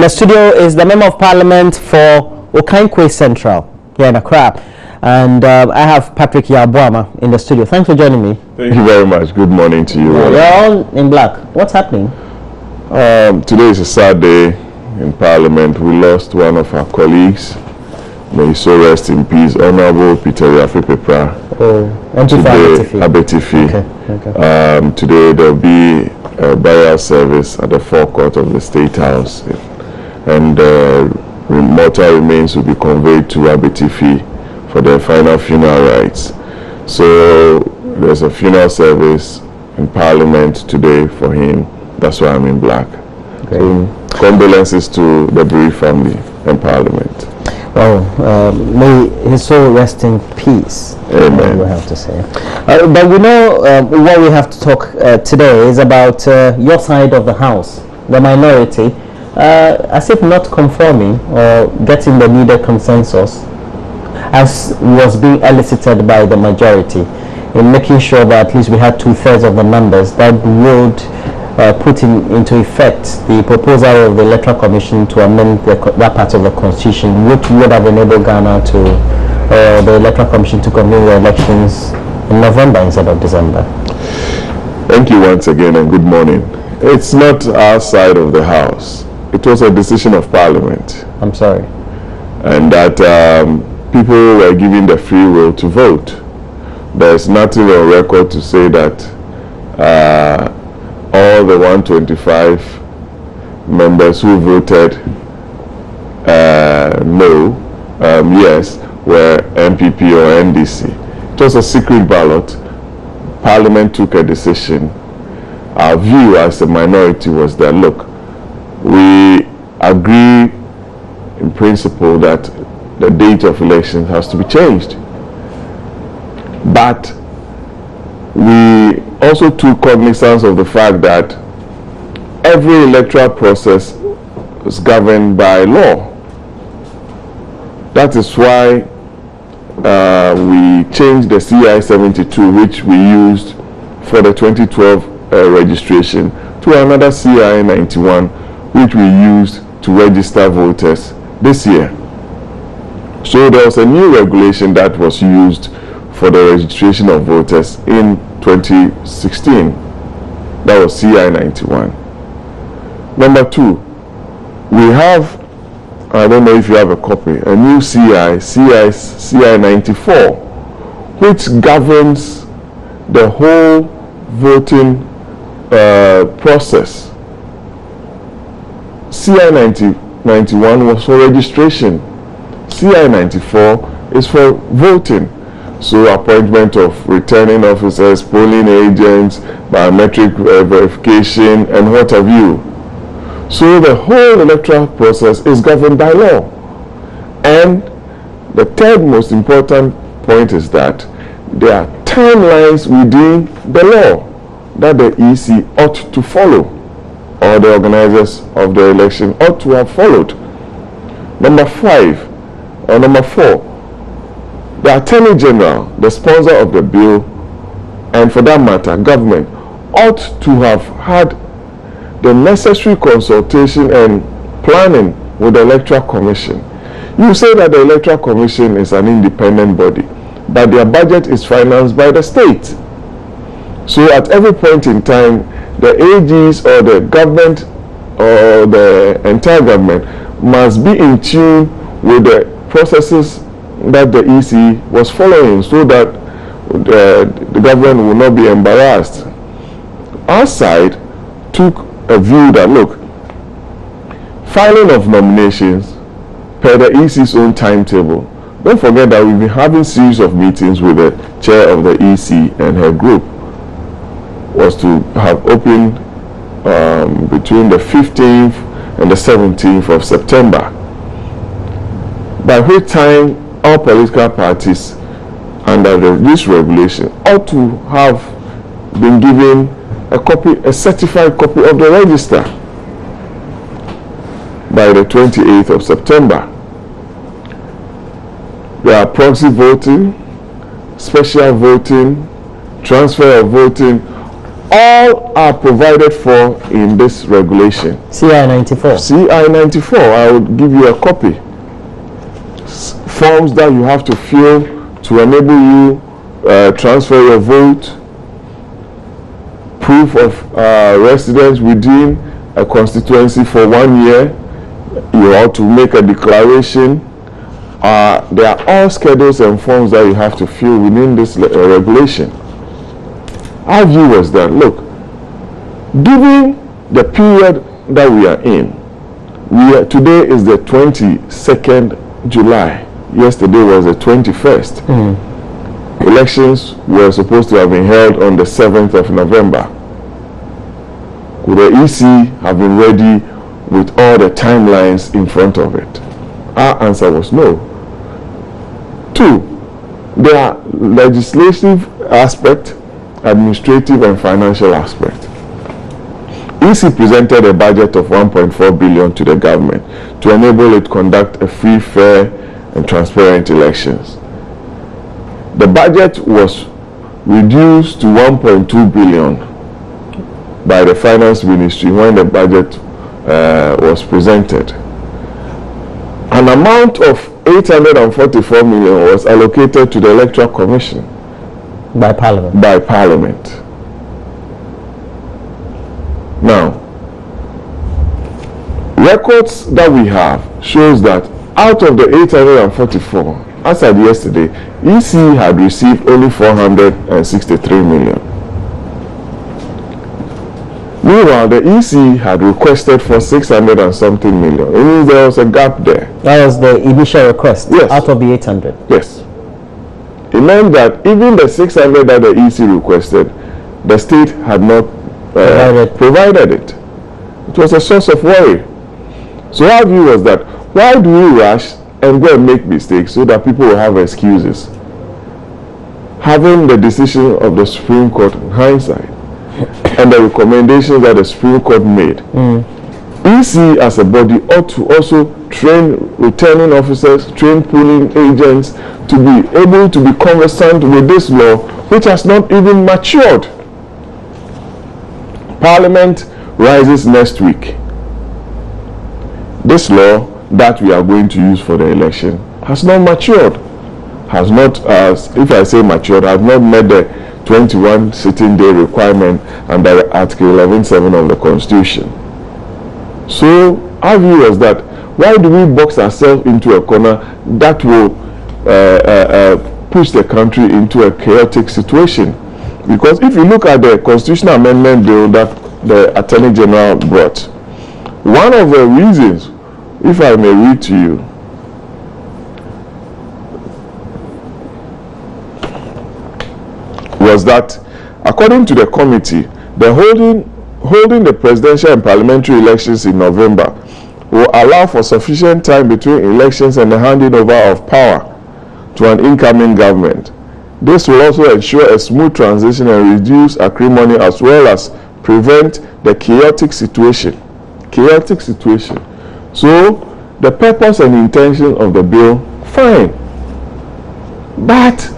the studio is the Member of Parliament for Okankwe Central here in Accra. And I have Patrick Yabuama in the studio. Thanks for joining me. Thank you very much. Good morning to you. You're all in black. What's happening? Today is a sad day in Parliament. We lost one of our colleagues. May he so rest in peace. Honorable Peter Yafe-Pepra. Oh, Abetifi. Okay. Today there will be a burial service at the forecourt of the State House. And mortal remains will be conveyed to Abetifi for their final funeral rites. So there's a funeral service in Parliament today for him. That's why I'm in black. Okay. So, condolences to the bereaved family in Parliament. Well, may his soul rest in peace. Amen. We have to say. But we know what we have to talk today is about your side of the house, the minority, as if not conforming or getting the needed consensus, as was being elicited by the majority, in making sure that at least we had 2/3 of the members that would put into effect the proposal of the Electoral Commission to amend that part of the Constitution, which would have enabled Ghana to, the Electoral Commission to convene the elections in November instead of December. Thank you once again and good morning. It's not our side of the house. It was a decision of Parliament. I'm sorry. And that people were given the free will to vote. There's nothing on record to say that all the 125 members who voted no, yes, were MPP or NDC. It was a secret ballot. Parliament took a decision. Our view as a minority was that, look, we agree in principle that the date of elections has to be changed. But we also took cognizance of the fact that every electoral process is governed by law. That is why we changed the CI 72, which we used for the 2012 registration, to another CI 91, which we used to register voters this year. So there was a new regulation that was used for the registration of voters in 2016. That was CI 91. Number two, we have, I don't know if you have a copy, a new CI 94, which governs the whole voting process. CI 91 was for registration. CI 94 is for voting. So appointment of returning officers, polling agents, biometric verification, and what have you. So the whole electoral process is governed by law. And the third most important point is that there are timelines within the law that the EC ought to follow, or the organizers of the election ought to have followed. Number four, the Attorney General, the sponsor of the bill, and for that matter, government, ought to have had the necessary consultation and planning with the Electoral Commission. You say that the Electoral Commission is an independent body, but their budget is financed by the state. So at every point in time, the AGs or the government or the entire government must be in tune with the processes that the EC was following, so that the government will not be embarrassed. Our side took a view that, look, filing of nominations per the EC's own timetable. Don't forget that we've been having series of meetings with the chair of the EC and her group, was to have opened between the 15th and the 17th of September, by which time all political parties under this regulation ought to have been given a certified copy of the register by the 28th of September. There are proxy voting, special voting, transfer of voting. All are provided for in this regulation. CI 94. CI 94, I will give you a copy. Forms that you have to fill to enable you transfer your vote, proof of residence within a constituency for 1 year. You ought to make a declaration. There are all schedules and forms that you have to fill within this regulation. Our view was that, look, given the period that we are in, today is the 22nd July. Yesterday was the 21st. Elections were supposed to have been held on the 7th of November. Could the EC have been ready with all the timelines in front of it? Our answer was no. 2, there are legislative aspect, administrative and financial aspect. EC presented a budget of 1.4 billion to the government to enable it to conduct a free, fair and transparent elections. The budget was reduced to 1.2 billion by the finance ministry when the budget was presented. An amount of 844 million was allocated to the Electoral Commission by Parliament. By Parliament. Now, records that we have shows that out of the 844, as at yesterday, EC had received only 463 million. Meanwhile, the EC had requested for 600 and something million. It means there was a gap there. That was the initial request, yes, out of the 800. Yes. It meant that even the 600 that the EC requested, the state had not provided it. It was a source of worry. So our view was that, why do we rush and go and make mistakes so that people will have excuses? Having the decision of the Supreme Court in hindsight and the recommendations that the Supreme Court made, EC as a body ought to also train returning officers, train polling agents to be able to be conversant with this law, which has not even matured. Parliament rises next week. This law that we are going to use for the election has not matured, has not, if I say matured, has not met the 21 sitting day requirement under Article 11.7 of the Constitution. So our view is that, why do we box ourselves into a corner that will push the country into a chaotic situation? Because if you look at the constitutional amendment bill that the Attorney General brought, one of the reasons, if I may read to you, was that, according to the committee, the holding the presidential and parliamentary elections in November will allow for sufficient time between elections and the handing over of power to an incoming government. This will also ensure a smooth transition and reduce acrimony, as well as prevent the chaotic situation. So the purpose and intention of the bill, fine, but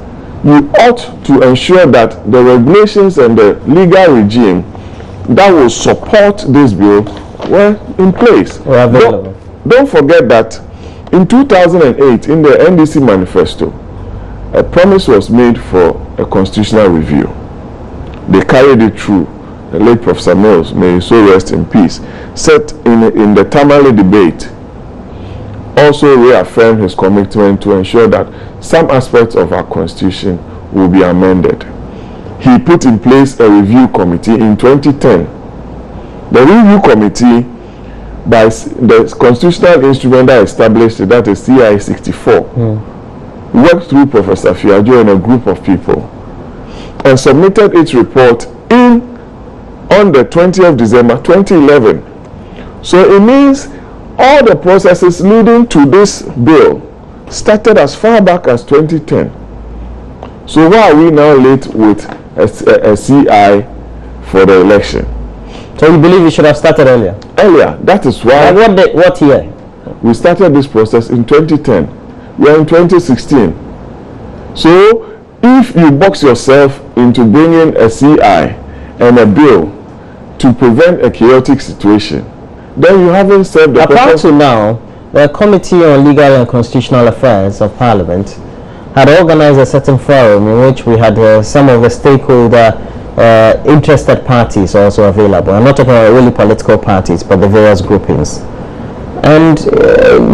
you ought to ensure that the regulations and the legal regime that will support this bill were in place. Don't forget that in 2008, in the NDC manifesto, a promise was made for a constitutional review. They carried it through. The late Professor Mills, may he so rest in peace, said in the Tamale debate, also reaffirmed his commitment to ensure that some aspects of our constitution will be amended. He put in place a review committee in 2010. The review committee, by the constitutional instrument that established it, that is CI 64, worked through Professor Fiajo and a group of people and submitted its report on the 20th of December 2011. So it means all the processes leading to this bill started as far back as 2010. So why are we now late with a CI for the election? So you believe we should have started earlier? Earlier. That is why. What year? We started this process in 2010. We are in 2016. So if you box yourself into bringing a CI and a bill to prevent a chaotic situation, then you haven't served the Up purpose. to now, the Committee on Legal and Constitutional Affairs of Parliament had organized a certain forum in which we had some of the stakeholder interested parties also available. I'm not talking about really political parties, but the various groupings. And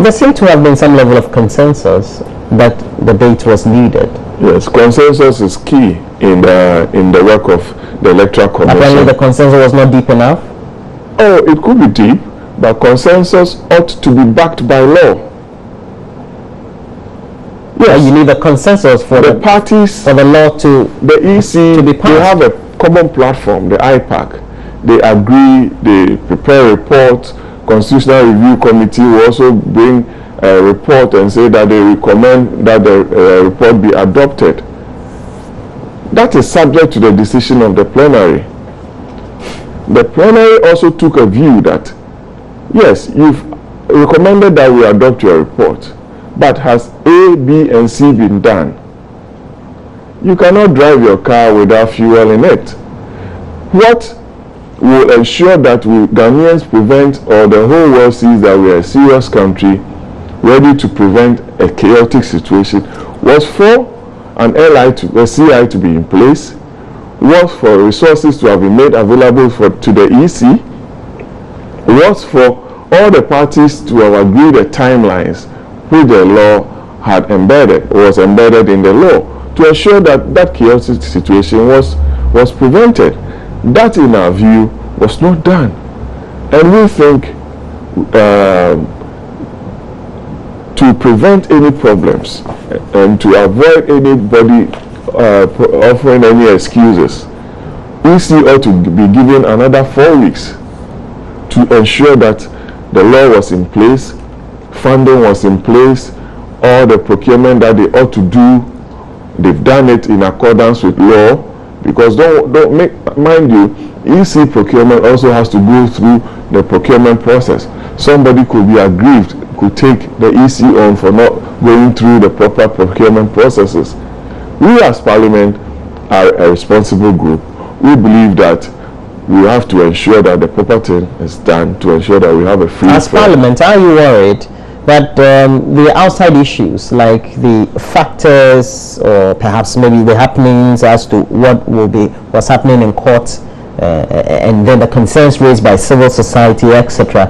there seemed to have been some level of consensus that debate was needed. Yes, consensus is key in the work of the Electoral Commission. Apparently the consensus was not deep enough. Oh, it could be deep, but consensus ought to be backed by law. Yes, you need a consensus for the parties, for the law to the EC, to be passed. They have a common platform, the IPAC. They agree, they prepare reports. Constitutional Review Committee will also bring a report and say that they recommend that the report be adopted. That is subject to the decision of the plenary. The plenary also took a view that, yes, you've recommended that we adopt your report, but has A, B, and C been done? You cannot drive your car without fuel in it. What will ensure that Ghanaians prevent, or the whole world sees that we are a serious country ready to prevent a chaotic situation, was for an LI to a CI to be in place, was for resources to have been made available to the EC, was for all the parties to have agreed the timelines which the law had was embedded in the law, to ensure that that chaotic situation was prevented. That, in our view, was not done. And we think to prevent any problems and to avoid anybody offering any excuses, EC ought to be given another 4 weeks to ensure that the law was in place, funding was in place, all the procurement that they ought to do, they've done it in accordance with law. Because mind you, EC procurement also has to go through the procurement process. Somebody could be aggrieved, could take the EC on for not going through the proper procurement processes. We as Parliament are a responsible group. We believe that we have to ensure that the proper thing is done to ensure that we have a free. As Parliament, are you worried that the outside issues, like the factors or perhaps maybe the happenings as to what's happening in court, and then the concerns raised by civil society, etc.,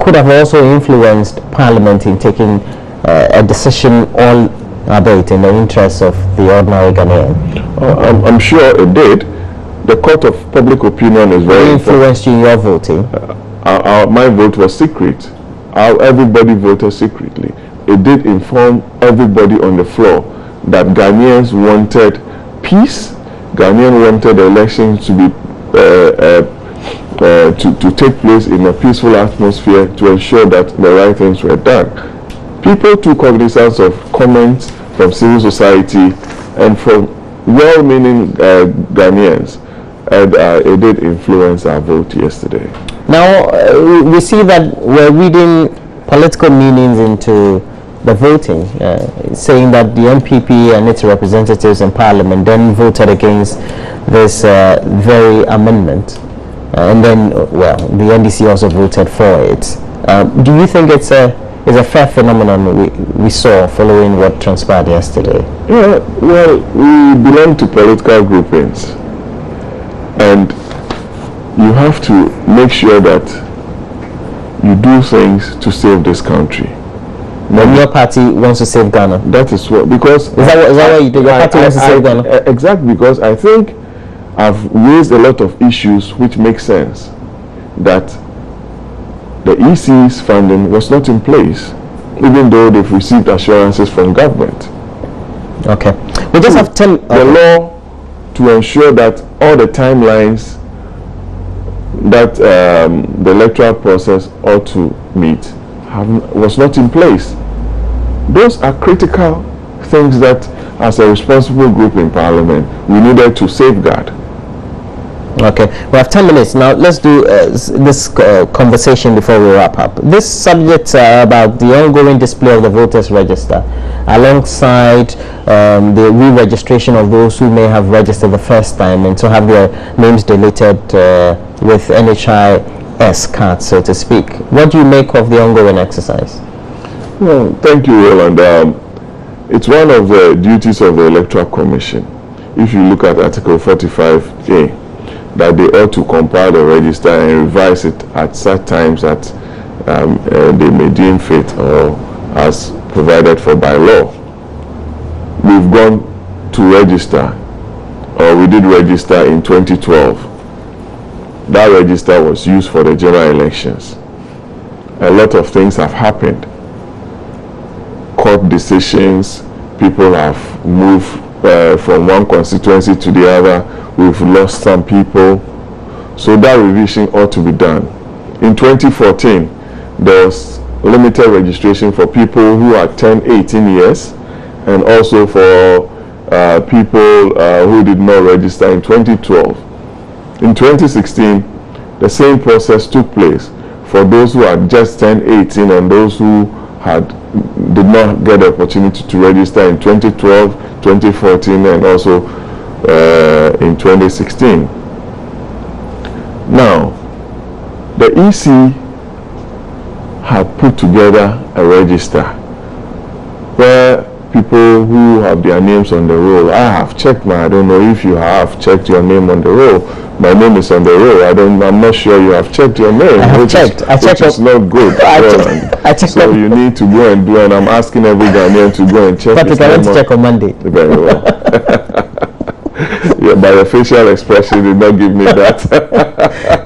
could have also influenced Parliament in taking a decision, all albeit in the interest of the ordinary Ghanaian? I'm sure it did. The court of public opinion is very influenced you in your voting. My vote was secret. Everybody voted secretly. It did inform everybody on the floor that Ghanaians wanted peace. Ghanaians wanted the elections to be to take place in a peaceful atmosphere to ensure that the right things were done. People took cognizance of comments from civil society and from well-meaning Ghanaians, and it did influence our vote yesterday. Now, we see that we're reading political meanings into the voting, saying that the MPP and its representatives in Parliament then voted against this very amendment. And then, well, the NDC also voted for it. Do you think it's a fair phenomenon we saw following what transpired yesterday? Yeah, well, we belong to political groupings. And you have to make sure that you do things to save this country. And your party wants to save Ghana. That is what, because... Is that what you do? Your party wants to save Ghana? Exactly, because I think I've raised a lot of issues which make sense. That the EC's funding was not in place, even though they've received assurances from government. Okay. We just have 10... The law to ensure that all the timelines that the electoral process ought to meet was not in place. Those are critical things that, as a responsible group in Parliament, we needed to safeguard. Okay, we have 10 minutes now. Let's do this conversation before we wrap up. This subject about the ongoing display of the voters register alongside the re-registration of those who may have registered the first time and to have their names deleted with NHIS cards, so to speak. What do you make of the ongoing exercise? Well, thank you, Roland. It's one of the duties of the Electoral Commission. If you look at Article 45A, that they ought to compile the register and revise it at such times that they may deem fit or as provided for by law. We've gone to register, or we did register in 2012. That register was used for the general elections. A lot of things have happened. Court decisions, people have moved from one constituency to the other. We've lost some people. So that revision ought to be done. In 2014, there was limited registration for people who are 10, 18 years, and also for people who did not register in 2012. In 2016, the same process took place for those who are just 10, 18, and those who did not get the opportunity to register in 2012, 2014, and also in 2016. Now, the EC have put together a register where people who have their names on the roll, I have checked I don't know if you have checked your name on the roll. My name is on the roll. I'm not sure you have checked your name. I have checked. Which is not good. I checked. So you need to go and do, and I'm asking every Ghanaian to go and check. But we can check on Monday. Very well. Yeah, by the facial expression, did not give me that.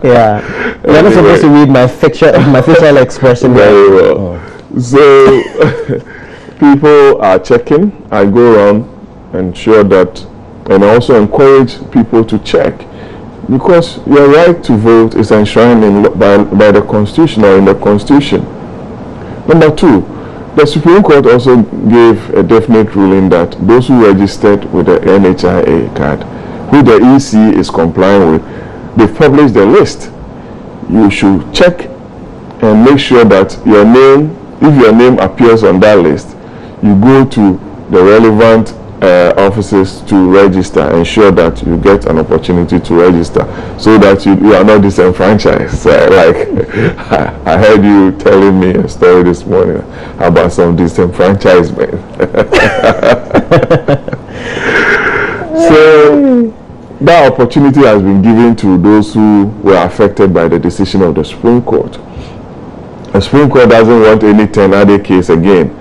Yeah, you're not supposed to read my facial expression. Very well. Oh. So people are checking. I go around and ensure that, and also encourage people to check, because your right to vote is enshrined by the Constitution, or in the Constitution. Number two, the Supreme Court also gave a definite ruling that those who registered with the NHIA card, who the EC is complying with, they've published the list. You should check and make sure that your name, if your name appears on that list, you go to the relevant offices to register, ensure that you get an opportunity to register, so that you are not disenfranchised. Like I heard you telling me a story this morning about some disenfranchisement. So that opportunity has been given to those who were affected by the decision of the Supreme Court. The Supreme Court doesn't want any Tenade case again.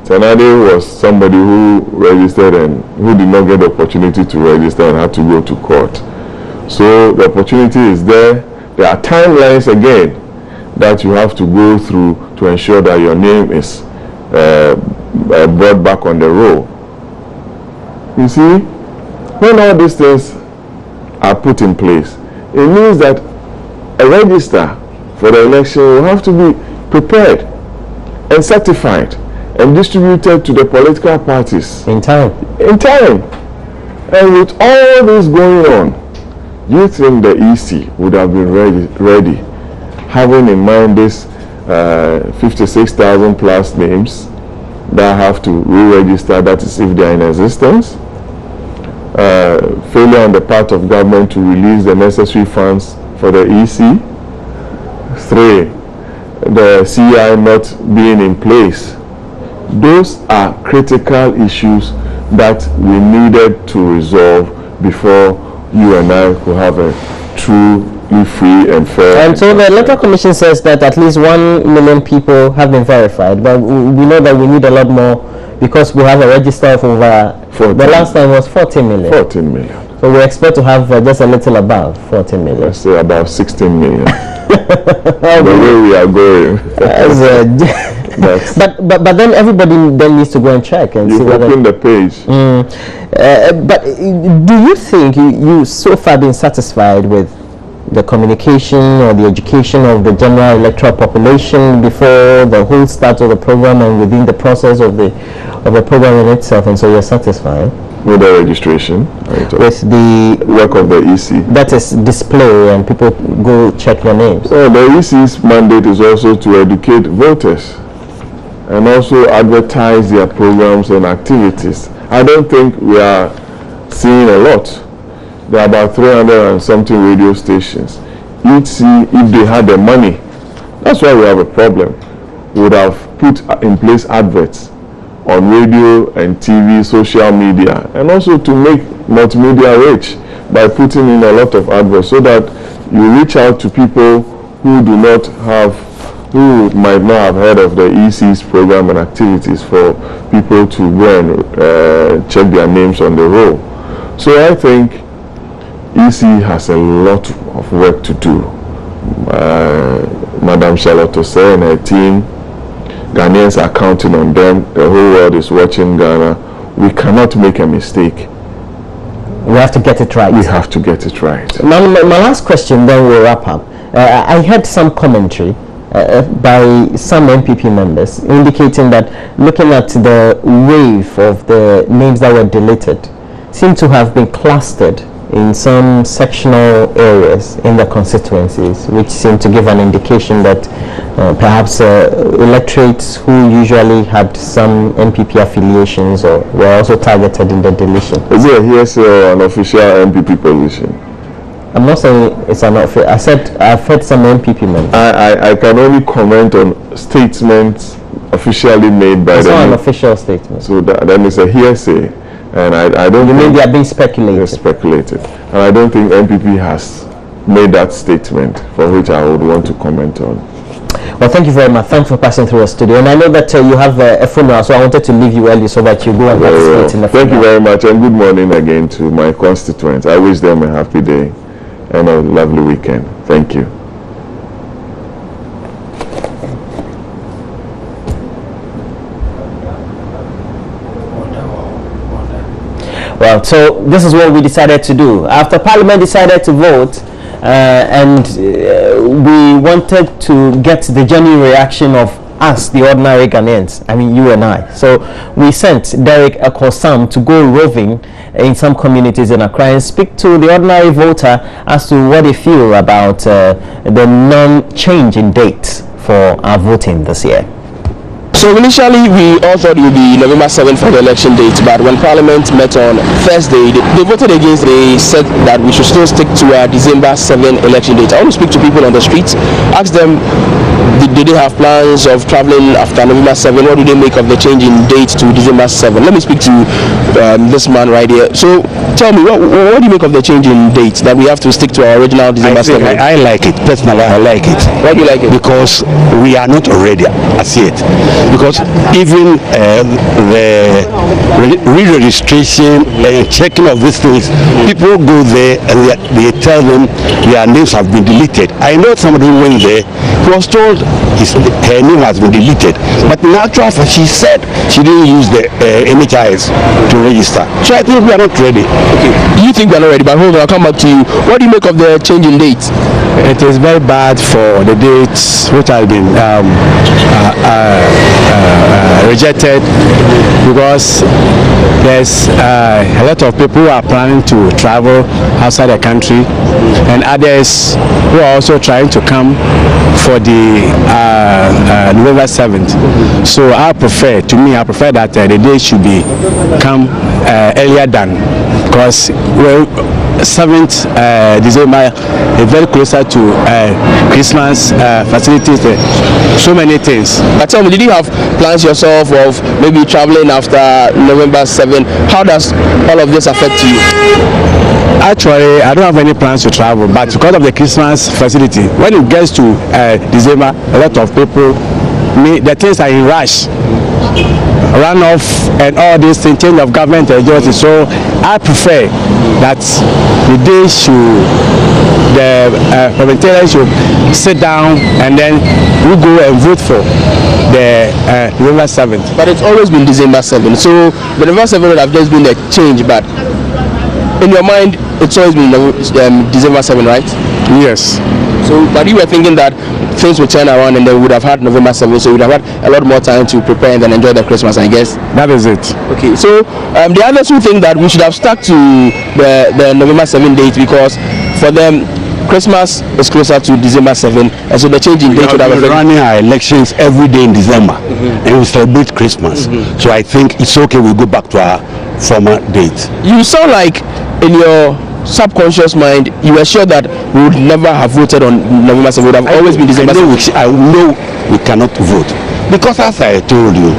Tenade was somebody who registered and who did not get the opportunity to register and had to go to court. So the opportunity is there. There are timelines again that you have to go through to ensure that your name is brought back on the roll. You see, when all these things are put in place, it means that a register for the election will have to be prepared and certified and distributed to the political parties in time. And with all this going on, do you think the EC would have been ready, having in mind this 56,000 plus names that have to re-register, that is if they are in existence? Failure on the part of government to release the necessary funds for the EC. 3, the CI not being in place. Those are critical issues that we needed to resolve before you and I could have a truly free and fair. And so the Electoral Commission says that at least 1 million people have been verified, but we know that we need a lot more, because we have a register of over 14. The last time was 14 million. 14 million. So we expect to have just a little above 14 million. Let's say about 16 million. The way we are going. But then everybody then needs to go and check and see whether. Open the page. But do you think you so far been satisfied with the communication or the education of the general electoral population before the whole start of the program and within the process of the program in itself, and so you're satisfied? Multimedia registration. With the work of the EC. That is display and people go check your names. Well, the EC's mandate is also to educate voters and also advertise their programs and activities. I don't think we are seeing a lot. There are about 300 and something radio stations. EC, if they had the money, that's why we have a problem, would have put in place adverts on radio and TV, social media, and also to make multimedia rich by putting in a lot of adverts so that you reach out to people who who might not have heard of the EC's program and activities, for people to go and check their names on the roll. So I think EC has a lot of work to do. Madam Charlotte Osei and her team, Ghanaians are counting on them. The whole world is watching Ghana. We cannot make a mistake. We have to get it right. We have to get it right. Now, my last question, then we'll wrap up. I heard some commentary by some MPP members indicating that looking at the wave of the names that were deleted seem to have been clustered in some sectional areas in the constituencies, which seem to give an indication that perhaps electorates who usually had some MPP affiliations or were also targeted in the deletion. Is it here's an official MPP position? I'm not saying it's an official. I said I've heard some MPP members. I can only comment on statements officially made by it's the... It's not an official statement. So then it's a hearsay. And I don't. You mean they are being speculated? They're speculated, and I don't think MPP has made that statement, for which I would want to comment on. Well, thank you very much. Thanks for passing through the studio. And I know that you have a funeral, so I wanted to leave you early so that you go and participate in the funeral. Thank you very much, and good morning again to my constituents. I wish them a happy day and a lovely weekend. Thank you. Well, so this is what we decided to do. After Parliament decided to vote, and we wanted to get the genuine reaction of us, the ordinary Ghanaians, I mean you and I. So we sent Derek Akosam to go roving in some communities in Accra and speak to the ordinary voter as to what they feel about the non-change in dates for our voting this year. So initially we all thought it would be November 7th for the election date, but when Parliament met on Thursday, they voted against. They said that we should still stick to our December 7th election date. I want to speak to people on the streets, ask them, did they have plans of traveling after November 7th? What do they make of the change in date to December 7th? Let me speak to this man right here. So tell me, what do you make of the change in date, that we have to stick to our original December 7th? I like it. Personally, I like it. Why do you like it? Because we are not ready as yet. Because even the re-registration and checking of these things, people go there and they tell them their names have been deleted. I know somebody who went there, he was told her name has been deleted, but in actual fact she said she didn't use the NHIS to register. So I think we are not ready. Okay, you think we are not ready, but hold on, I'll come back to you. What do you make of the change in date? It is very bad for the dates which have been rejected, because there's a lot of people who are planning to travel outside the country, and others who are also trying to come for the November 7th. So I prefer that the day should be come earlier than, because 7th December is very closer to Christmas facilities, so many things. But tell me, did you have plans yourself of maybe traveling after November 7th? How does all of this affect you? Actually, I don't have any plans to travel, but because of the Christmas facility, when it gets to December, a lot of people, the things are in rush. Runoff and all this thing, change of government agency. So I prefer that the day the parliamentarians should sit down and then we go and vote for the November 7th. But it's always been December 7th. So the November 7th would have just been a change, but in your mind, it's always been December 7th, right? Yes. So, but you were thinking that things would turn around, and then we would have had November 7th, so we would have had a lot more time to prepare and then enjoy the Christmas, I guess. That is it. Okay, so the others who think that we should have stuck to the November 7th date, because for them Christmas is closer to December 7th, and so the change in date would have been running our elections every day in December, and we celebrate Christmas. So I think it's okay we go back to our former date. You sound like in your subconscious mind you were sure that we would never have voted on November 7th. It would have always been December 7th. I know we cannot vote because, as I told you,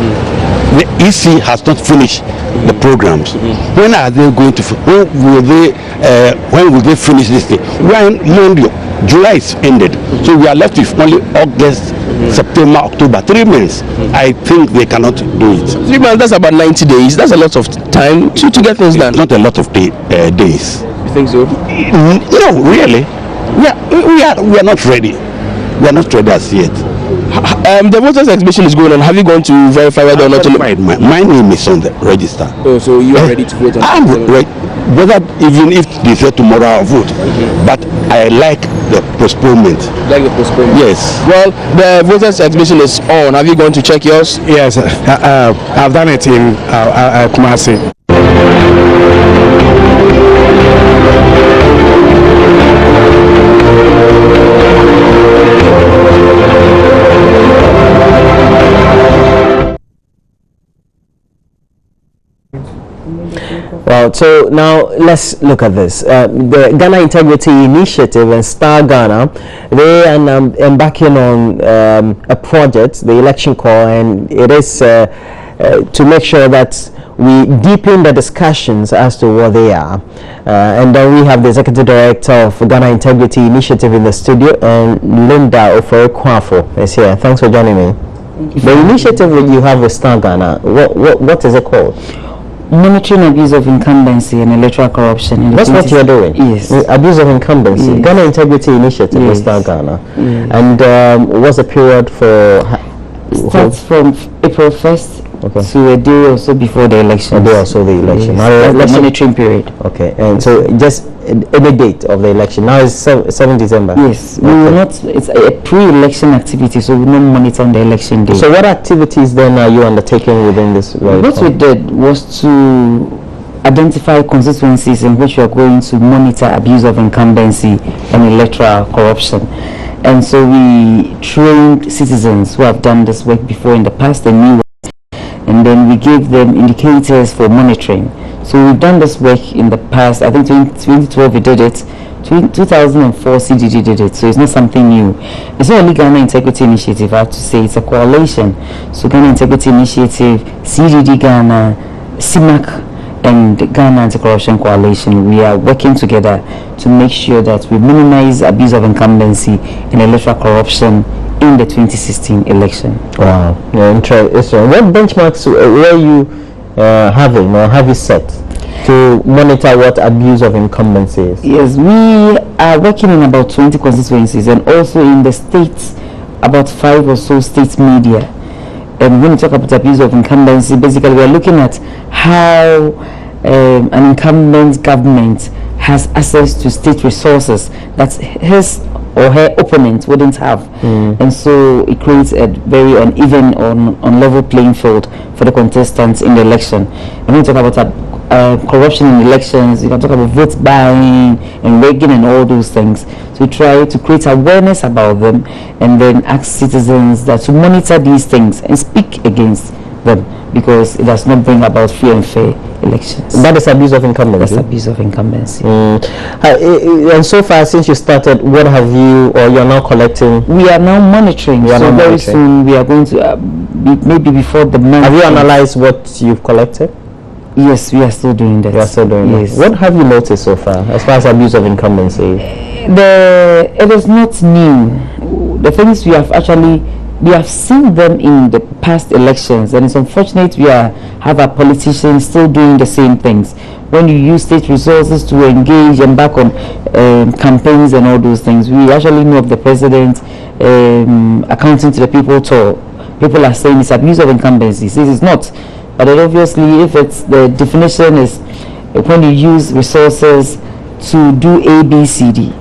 the EC has not finished the programs. When are they going to? When will they finish this thing? When July is ended, so we are left with only August, September, October, 3 months. I think they cannot do it. 3 months, that's about 90 days. That's a lot of time to get things done. Not a lot of days. You think so? No, really. We are not ready. We are not ready as yet. The voters exhibition is going on. Have you gone to verify whether or not to my name is on the register? Oh, so you are ready to vote on I'm ready. Whether even if they say tomorrow I'll vote, but I like the postponement. Like the postponement? Yes. Well, the voters exhibition is on. Have you gone to check yours? Yes, I've done it in Kumasi. Well, so now let's look at this. The Ghana Integrity Initiative and Star Ghana, they are embarking on a project, the election call, and it is to make sure that we deepen the discussions as to what they are. And then we have the Executive Director of Ghana Integrity Initiative in the studio, and Linda Ofori-Kwafo is here. Thanks for joining me. The initiative that you have with Star Ghana, what is it called? Monitoring abuse of incumbency and electoral corruption. That's what you're doing? Yes. Abuse of incumbency. Yes. Ghana Integrity Initiative with Star Ghana. Yes. And what's the period for? Starts from April 1st to a day or so before the election. A day or so the election. Yes. Now, That's the monitoring period. Okay, and so just any date of the election. Now it's 7 December. Yes, we will not. It's a pre-election activity, so we will not monitor on the election day. So what activities then are you undertaking within this? What we did was to identify constituencies in which we are going to monitor abuse of incumbency and electoral corruption. And so we trained citizens who have done this work before in the past and new ones, and then we gave them indicators for monitoring. So we've done this work in the past. I think 2012 we did it. 2004 CDD did it. So it's not something new. It's not only Ghana Integrity Initiative. I have to say it's a coalition. So Ghana Integrity Initiative, CDD Ghana, CIMAC, and Ghana Anti-Corruption Coalition. We are working together to make sure that we minimize abuse of incumbency and electoral corruption in the 2016 election. Wow, yeah, interesting. What benchmarks were you having or have you set to monitor what abuse of incumbency is? Yes, we are working in about 20 constituencies and also in the states, about 5 or so state media. And when we talk about abuse of incumbency, basically we are looking at how an incumbent government has access to state resources that his or her opponent wouldn't have, and so it creates a very uneven or unlevel playing field for the contestants in the election. And when we talk about corruption in elections, you can talk about vote buying and rigging and all those things. So we try to create awareness about them and then ask citizens that to monitor these things and speak against them, because it does not bring about free and fair elections. That is abuse of incumbency. That's abuse of incumbency. And so far, since you started, what have you, or you're now collecting? We are now monitoring. So very soon we are going to maybe before the month. Have you analyzed what you've collected? Yes, we are still doing that. You are still doing that. What have you noticed so far as far as abuse of incumbency? It is not new. The things we have seen them in the past elections, and it's unfortunate we have our politicians still doing the same things. When you use state resources to engage and back on campaigns and all those things, we actually know of the president accounting to the people tour. People are saying it's abuse of incumbency. This is not. But obviously, if it's the definition is when you use resources to do A, B, C, D,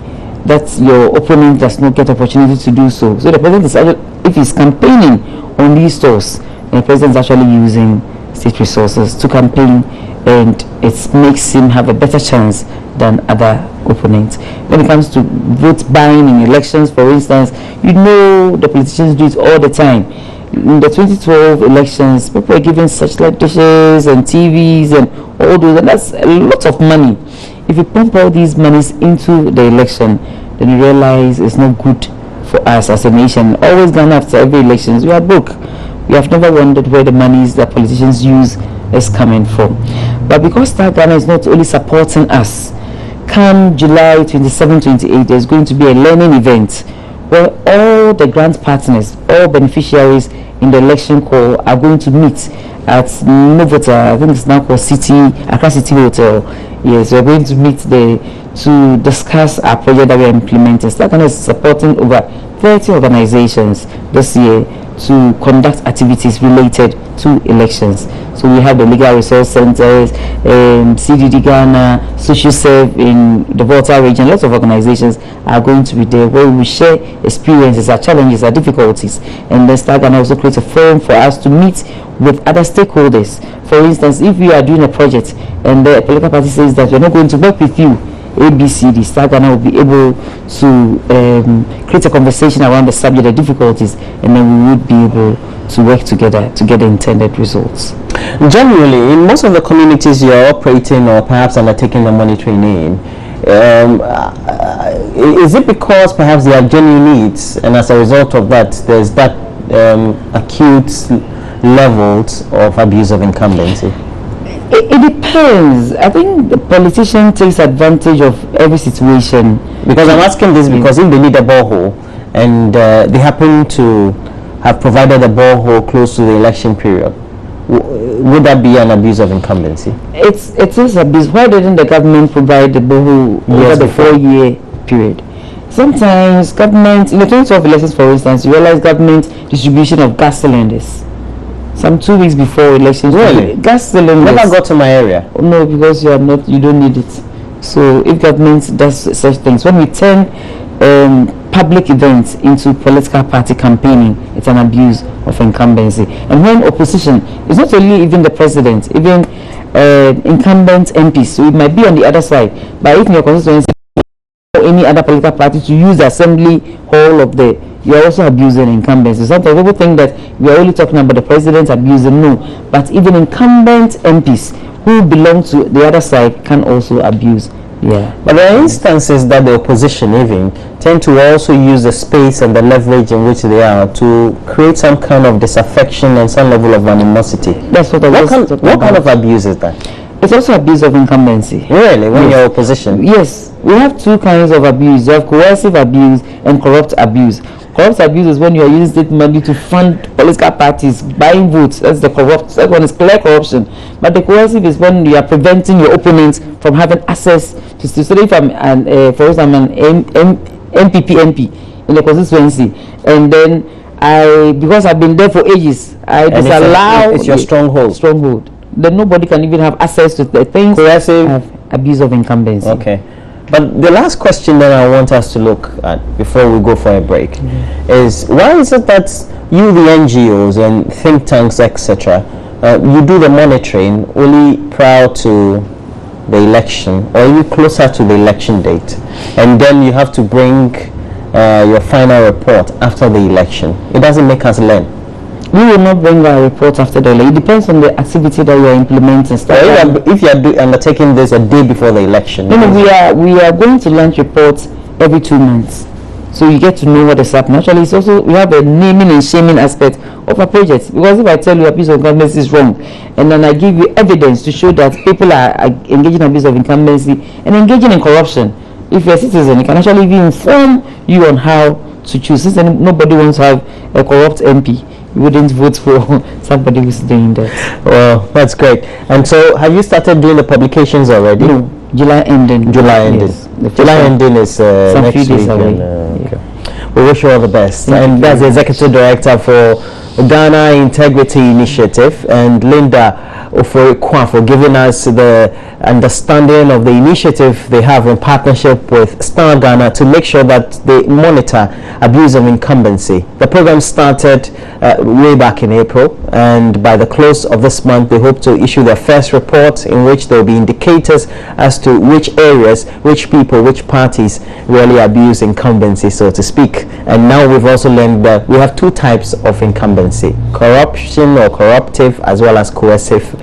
that your opponent does not get opportunity to do so. So the president is actually, if he's campaigning on these stores, the president is actually using state resources to campaign, and it makes him have a better chance than other opponents. When it comes to vote buying in elections, for instance, you know the politicians do it all the time. In the 2012 elections, people were given searchlight dishes and TVs and all those, and that's a lot of money. If you pump all these monies into the election, then you realize it's not good for us as a nation. Always gone after every elections, we are broke. We have never wondered where the monies that politicians use is coming from. But because Star Ghana is not only supporting us, come July 27-28, there's going to be a learning event where all the grant partners, all beneficiaries in the election call are going to meet at Novota. I think it's now called Accra City Hotel. Yes, we're going to meet there to discuss our project that we're implementing. Star Ghana is supporting over 30 organizations this year to conduct activities related to elections. So we have the Legal Resource Centers, CDD Ghana, Social Serve in the Volta region. Lots of organizations are going to be there where we share experiences, our challenges, our difficulties, and then Star Ghana also create a forum for us to meet with other stakeholders. For instance, if we are doing a project and the political party says that we're not going to work with you, ABCD, Star Ghana will be able to create a conversation around the subject, the difficulties, and then we would be able to work together to get the intended results. Generally, in most of the communities you're operating or perhaps undertaking the monitoring in, is it because perhaps there are genuine needs, and as a result of that, there's that acute levels of abuse of incumbency? It depends. I think the politician takes advantage of every situation. Because I'm asking this because if they need a borehole and they happen to have provided a borehole close to the election period, would that be an abuse of incumbency? It is abuse. Why didn't the government provide the borehole over the 4-year period? Sometimes government, in the 2012 elections for instance, you realize government distribution of gas cylinders some 2 weeks before elections. Really? Gas cylinders Never got to my area. No, because you don't need it. So if government does such things, when we turn public events into political party campaigning, it's an abuse of incumbency. And when opposition, it's not only even the president, even incumbent MPs, so it might be on the other side, but if in your constituency or any other political party to use the assembly hall of you're also abusing incumbency. Sometimes people think that we are only talking about the president abusing. No, but even incumbent MPs who belong to the other side can also abuse. Yeah. But there are instances that the opposition even tend to also use the space and the leverage in which they are to create some kind of disaffection and some level of animosity. That's what What kind of abuse is that? It's also abuse of incumbency. Really? When you're opposition? Yes. We have two kinds of abuse. You have coercive abuse and corrupt abuse. Corrupt abuse is when you are using state money to fund political parties, buying votes. That's the corrupt. That one is clear corruption. But the coercive is when you are preventing your opponents from having access to. So if I'm for instance, I'm an MPP MP in the constituency, and then because I've been there for ages, I disallow. It's your stronghold. Then nobody can even have access to the things. Coercive abuse of incumbency. Okay. But the last question that I want us to look at before we go for a break is, why is it that you, the NGOs and think tanks, etc., you do the monitoring only prior to the election or even closer to the election date, and then you have to bring your final report after the election? It doesn't make us learn. We will not bring our report after the election. It depends on the activity that you are implementing. If you are undertaking this a day before the election. No, we are going to launch reports every 2 months, so you get to know what is happening. Actually, it's also, we have a naming and shaming aspect of a project, because if I tell you abuse of incumbency is wrong, and then I give you evidence to show that people are engaging in abuse of incumbency and engaging in corruption, if you're a citizen, it can actually even inform you on how to choose. Since nobody wants to have a corrupt MP, you wouldn't vote for somebody who's doing that. Well, that's great. And so, have you started doing the publications already? No, July ending. Yes, July ending is next few days week. away. Okay. We wish you all the best. And that's the Executive Director for Ghana Integrity Initiative, and Linda Ofori-Kwan for giving us the understanding of the initiative they have in partnership with Star Ghana to make sure that they monitor abuse of incumbency. The program started way back in April, and by the close of this month they hope to issue their first report in which there will be indicators as to which areas, which people, which parties really abuse incumbency, so to speak. And now we've also learned that we have two types of incumbency: corruption or corruptive, as well as coercive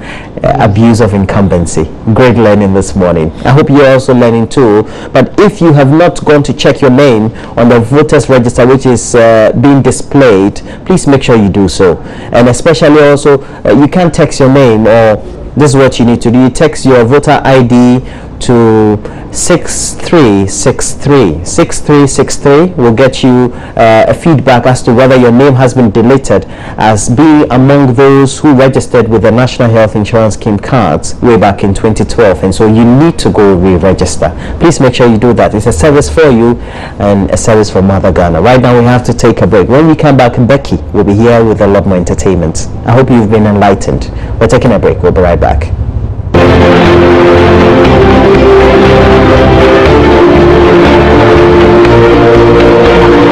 abuse of incumbency. Great learning this morning. I hope you're also learning too. But if you have not gone to check your name on the voters register, which is being displayed, please make sure you do so. And especially also, you can text your name, or this is what you need to do: you text your voter ID to 6363. 6363 will get you a feedback as to whether your name has been deleted as being among those who registered with the National Health Insurance Scheme cards way back in 2012, and so you need to go re-register. Please make sure you do that. It's a service for you and a service for Mother Ghana. Right now we have to take a break. When we come back, Becky will be here with a lot more entertainment. I hope you've been enlightened. We're taking a break. We'll be right back.